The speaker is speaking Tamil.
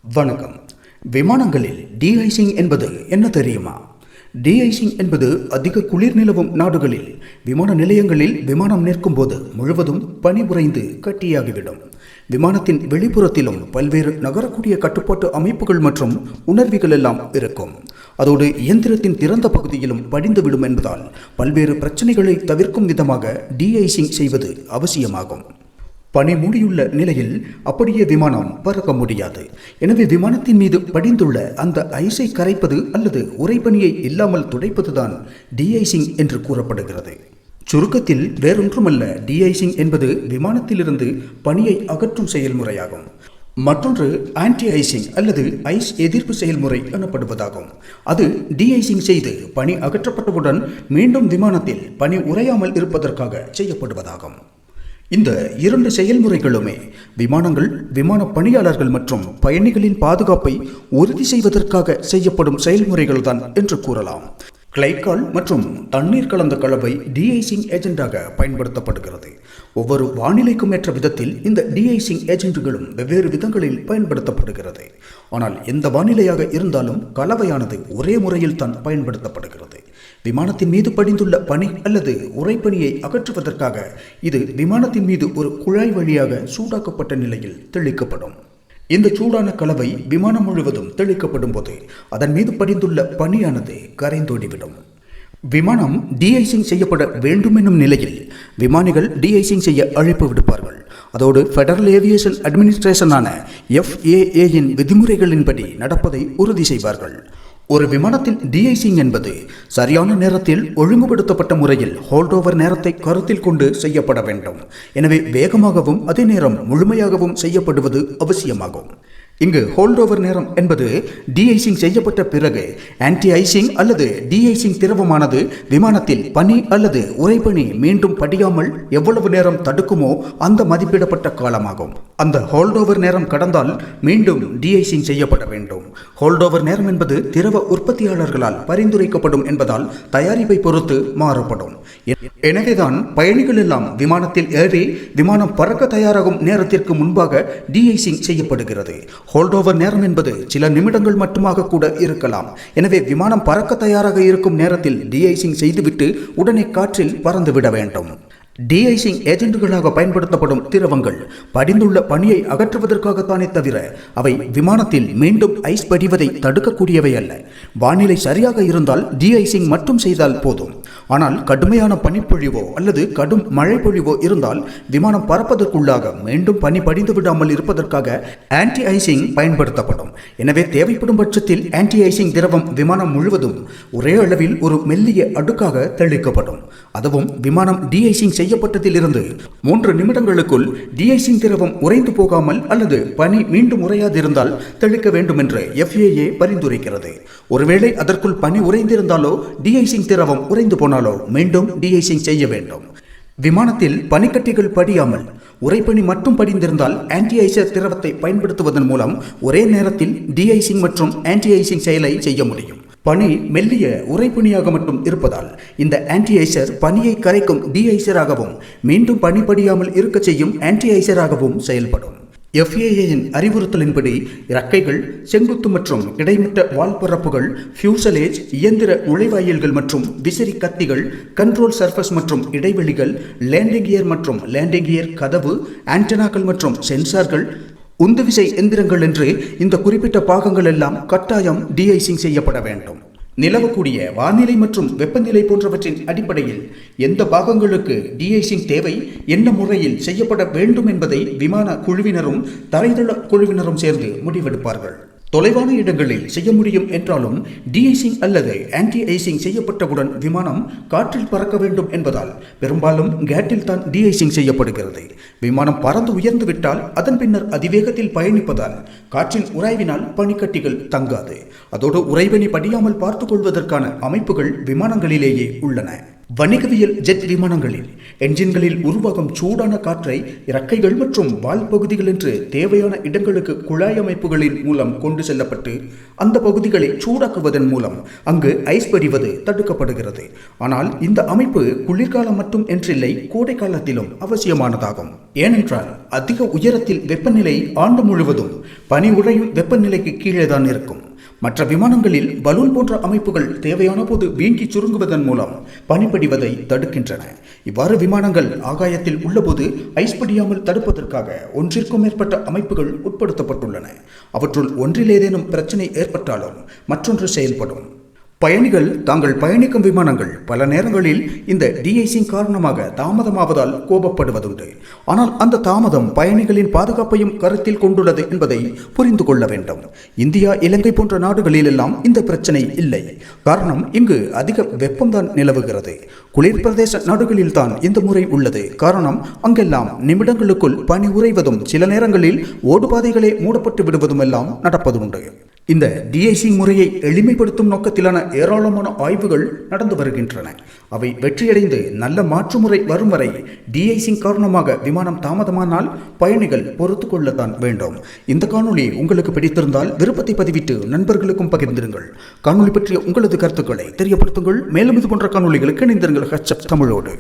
வணக்கம். விமானங்களில் de-icing என்பது என்ன தெரியுமா? de-icing என்பது அதிக குளிர் நிலவும் நாடுகளில் விமான நிலையங்களில் விமானம் நிற்கும் போது முழுவதும் பனி உறைந்து கட்டியாகிவிடும். விமானத்தின் வெளிப்புறத்திலும் பல்வேறு நகரக்கூடிய கட்டுப்பாட்டு அமைப்புகள் மற்றும் உணர்விகள் எல்லாம் இருக்கும். அதோடு இயந்திரத்தின் திறந்த பகுதியிலும் படிந்துவிடும் என்பதால் பல்வேறு பிரச்சனைகளை தவிர்க்கும் விதமாக de-icing செய்வது அவசியமாகும். பனி மூடியுள்ள நிலையில் அப்படியே விமானம் பறக்க முடியாது. எனவே விமானத்தின் மீது படிந்துள்ள அந்த ஐஸை கரைப்பது அல்லது உறைபனியை இல்லாமல் துடைப்பதுதான் de-icing என்று கூறப்படுகிறது. சுருக்கத்தில் வேறொன்றுமல்ல, de-icing என்பது விமானத்திலிருந்து பனியை அகற்றும் செயல்முறையாகும். மற்றொன்று ஆன்டி-ஐசிங் அல்லது ஐஸ் எதிர்ப்பு செயல்முறை எனப்படுவதாகும். அது de-icing செய்து பனி அகற்றப்பட்டவுடன் மீண்டும் விமானத்தில் பனி உறையாமல் இருப்பதற்காக செய்யப்படுவதாகும். இந்த இரண்டு செயல்முறைகளுமே விமானங்கள், விமான பணியாளர்கள் மற்றும் பயணிகளின் பாதுகாப்பை உறுதி செய்வதற்காக செய்யப்படும் செயல்முறைகள் தான் என்று கூறலாம். கிளைக்கால் மற்றும் தண்ணீர் கலந்த கலவை de-icing ஏஜென்டாக பயன்படுத்தப்படுகிறது. ஒவ்வொரு வானிலைக்கும் ஏற்ற விதத்தில் இந்த de-icing ஏஜென்ட்களும் வெவ்வேறு விதங்களில் பயன்படுத்தப்படுகிறது. ஆனால் எந்த வானிலையாக இருந்தாலும் கலவையானது ஒரே முறையில் தான் பயன்படுத்தப்படுகிறது. விமானத்தின் மீது படிந்துள்ள பனி அல்லது உறைபனியை அகற்றுவதற்காக இது விமானத்தின் மீது ஒரு குழாய் வழியாக சூடாக்கப்பட்ட நிலையில் தெளிக்கப்படும். இந்த சூடான கலவை விமானம் முழுவதும் தெளிக்கப்படும் போது அதன் மீது படிந்துள்ள பனியானது கரைந்தோடிவிடும். விமானம் de-icing செய்யப்பட வேண்டும் என்னும் நிலையில் விமானிகள் de-icing செய்ய அழைப்பு விடுப்பார்கள். அதோடு ஃபெடரல் ஏவியேஷன் அட்மினிஸ்ட்ரேஷனான FAA-இன் விதிமுறைகளின்படி நடப்பதை உறுதி செய்வார்கள். ஒரு விமானத்தில் de-icing என்பது சரியான நேரத்தில் ஒழுங்குபடுத்தப்பட்ட முறையில் ஹோல்டோவர் நேரத்தை கருத்தில் கொண்டு செய்யப்பட வேண்டும். எனவே வேகமாகவும் அதே நேரம் முழுமையாகவும் செய்யப்படுவது அவசியமாகும். இங்கு ஹோல்டோவர் நேரம் என்பது de-icing செய்யப்பட்ட பிறகு ஆன்டி-ஐசிங் அல்லது de-icing திரவமானது விமானத்தில் பனி அல்லது உறைபனி மீண்டும் படியாமல் எவ்வளவு நேரம் தடுக்குமோ அந்த மதிப்பிடப்பட்ட காலமாகும். அந்த ஹோல்டோவர் நேரம் கடந்தால் மீண்டும் de-icing செய்யப்பட வேண்டும். ஹோல்டோவர் நேரம் என்பது திரவ உற்பத்தியாளர்களால் பரிந்துரைக்கப்படும் என்பதால் தயாரிப்பை பொறுத்து மாறுபடும். எனவேதான் பயணிகள் எல்லாம் விமானத்தில் ஏறி விமானம் பறக்க தயாராகும் நேரத்திற்கு முன்பாக de-icing செய்யப்படுகிறது. ஹோல்டோவர் நேரம் என்பது சில நிமிடங்கள் மட்டுமாக கூட இருக்கலாம். எனவே விமானம் பறக்க தயாராக இருக்கும் நேரத்தில் de-icing செய்துவிட்டு உடனே காற்றில் பறந்துவிட வேண்டும். de-icing ஏஜென்ட்களாக பயன்படுத்தப்படும் திரவங்கள் படிந்துள்ள பனியை அகற்றுவதற்காகத்தானே தவிர அவை விமானத்தில் மீண்டும் ஐஸ் படிவதை தடுக்கக்கூடியவை அல்ல. வானிலை சரியாக இருந்தால் de-icing மட்டும் செய்தால் போதும். ஆனால் கடுமையான பனிப்பொழிவோ அல்லது கடும் மழை பொழிவோ இருந்தால் விமானம் பறப்பதற்குள்ளாக மீண்டும் பனி படிந்து விடாமல் இருப்பதற்காக ஆன்டி-ஐசிங் பயன்படுத்தப்படும். எனவே தேவைப்படும் பட்சத்தில் ஆன்டி-ஐசிங் திரவம் விமானம் முழுவதும் ஒரே அளவில் ஒரு மெல்லிய அடுக்காக தெளிக்கப்படும். அதுவும் விமானம் de-icing செய்யப்பட்டதிலிருந்து 3 நிமிடங்களுக்குள் de-icing திரவம் உறைந்து போகாமல் அல்லது பனி மீண்டும் உறையாதிருந்தால் தெளிக்க வேண்டும் என்று FAA பரிந்துரைக்கிறது. ஒருவேளை அதற்குள் பனி உறைந்திருந்தாலோ de-icing திரவம் உறைந்து போனாலோ மீண்டும் de-icing செய்ய வேண்டும். விமானத்தில் பனிக்கட்டிகள் படியாமல் உறைபனி மட்டும் படிந்திருந்தால் ஆன்டி-ஐசர் திரவத்தை பயன்படுத்துவதன் மூலம் ஒரே நேரத்தில் de-icing மற்றும் ஆன்டி-ஐசிங் செயலை செய்ய முடியும். பனி மெல்லிய உறைபனியாக மட்டும் இருப்பதால் இந்த ஆன்டி-ஐசர் பனியை கரைக்கும் de-ஐசராகவும் மீண்டும் பனி படியாமல் இருக்க செய்யும் ஆன்டி-ஐசராகவும் செயல்படும். FAA-இன் அறிவுறுத்தலின்படி இறக்கைகள், செங்குத்து மற்றும் கிடைமட்ட வால்பரப்புகள், ஃபியூசலேஜ், இயந்திர நுழைவாயில்கள் மற்றும் விசிறி கத்திகள், கண்ட்ரோல் சர்ஃபஸ் மற்றும் இடைவெளிகள், லேண்டிங் கியர் மற்றும் லேண்டிங் கியர் கதவு, ஆண்டனாக்கள் மற்றும் சென்சார்கள், உந்துவிசை எந்திரங்கள் என்று இந்த குறிப்பிட்ட பாகங்கள் எல்லாம் கட்டாயம் de-icing செய்யப்பட வேண்டும். நிலவக்கூடிய வானிலை மற்றும் வெப்பநிலை போன்றவற்றின் அடிப்படையில் எந்த பாகங்களுக்கு de-icing தேவை, என்ன முறையில் செய்யப்பட வேண்டும் என்பதை விமான குழுவினரும் தரைதள குழுவினரும் சேர்ந்து முடிவெடுப்பார்கள். தொலைவான இடங்களில் செய்ய முடியும் என்றாலும் de-icing அல்லது ஆன்டி-ஐசிங் செய்யப்பட்டவுடன் விமானம் காற்றில் பறக்க வேண்டும் என்பதால் பெரும்பாலும் கேட்டில் தான் de-icing செய்யப்படுகிறது. விமானம் பறந்து உயர்ந்து விட்டால் அதன் பின்னர் அதிவேகத்தில் பயணிப்பதால் காற்றின் உராய்வினால் பனிக்கட்டிகள் தங்காது. அதோடு உறைபனி படியாமல் பார்த்துக் கொள்வதற்கான அமைப்புகள் விமானங்களிலேயே உள்ளன. வணிகவியல் ஜெட் விமானங்களில் என்ஜின்களில் உருவாகும் சூடான காற்றை இறக்கைகள் மற்றும் வால் பகுதிகள் என்று தேவையான இடங்களுக்கு குழாய் அமைப்புகளின் மூலம் கொண்டு செல்லப்பட்டு அந்த பகுதிகளை சூடாக்குவதன் மூலம் அங்கு ஐஸ் படிவது தடுக்கப்படுகிறது. ஆனால் இந்த அமைப்பு குளிர்காலம் மட்டும் என்றில்லை, கோடை காலத்திலும் அவசியமானதாகும். ஏனென்றால் அதிக உயரத்தில் வெப்பநிலை ஆண்டு முழுவதும் பனி உறையும் வெப்பநிலைக்கு கீழே தான் இருக்கும். மற்ற விமானங்களில் பலூன் போன்ற அமைப்புகள் தேவையான போது வீங்கி சுருங்குவதன் மூலம் பனிப்படிவதை தடுக்கின்றன. இவ்வாறு விமானங்கள் ஆகாயத்தில் உள்ளபோது ஐஸ் படியாமல் தடுப்பதற்காக ஒன்றிற்கும் மேற்பட்ட அமைப்புகள் உட்படுத்தப்பட்டுள்ளன. அவற்றுள் ஒன்றில் ஏதேனும் பிரச்சனை ஏற்பட்டாலும் மற்றொன்று செயல்படும். பயணிகள் தாங்கள் பயணிக்கும் விமானங்கள் பல நேரங்களில் இந்த de-icing காரணமாக தாமதமாவதால் கோபப்படுவதுண்டு. ஆனால் அந்த தாமதம் பயணிகளின் பாதுகாப்பையும் கருத்தில் கொண்டுள்ளது என்பதை புரிந்து கொள்ள வேண்டும். இந்தியா, இலங்கை போன்ற நாடுகளிலெல்லாம் இந்த பிரச்சனை இல்லை. காரணம், இங்கு அதிக வெப்பம்தான் நிலவுகிறது. குளிர் பிரதேச நாடுகளில் தான் இந்த முறை உள்ளது. காரணம், அங்கெல்லாம் நிமிடங்களுக்குள் பனி உறைவதும் சில நேரங்களில் ஓடுபாதைகளே மூடப்பட்டு விடுவதும் எல்லாம் நடப்பதுண்டு. இந்த de-icing முறையை எளிமைப்படுத்தும் நோக்கத்திலான ஏராளமான ஆய்வுகள் நடந்து வருகின்றன. அவை வெற்றியடைந்து நல்ல மாற்று முறை வரும் வரை de-icing காரணமாக விமானம் தாமதமானால் பயணிகள் பொறுத்து கொள்ளத்தான் வேண்டும். இந்த காணொளி உங்களுக்கு பிடித்திருந்தால் விருப்பத்தை பதிவிட்டு நண்பர்களுக்கும் பகிர்ந்திருங்கள். காணொளி பற்றிய உங்களது கருத்துக்களை தெரியப்படுத்துங்கள். மேலும் இது போன்ற காணொளிகளுக்கு இணைந்திருங்கள் HF தமிழோடு.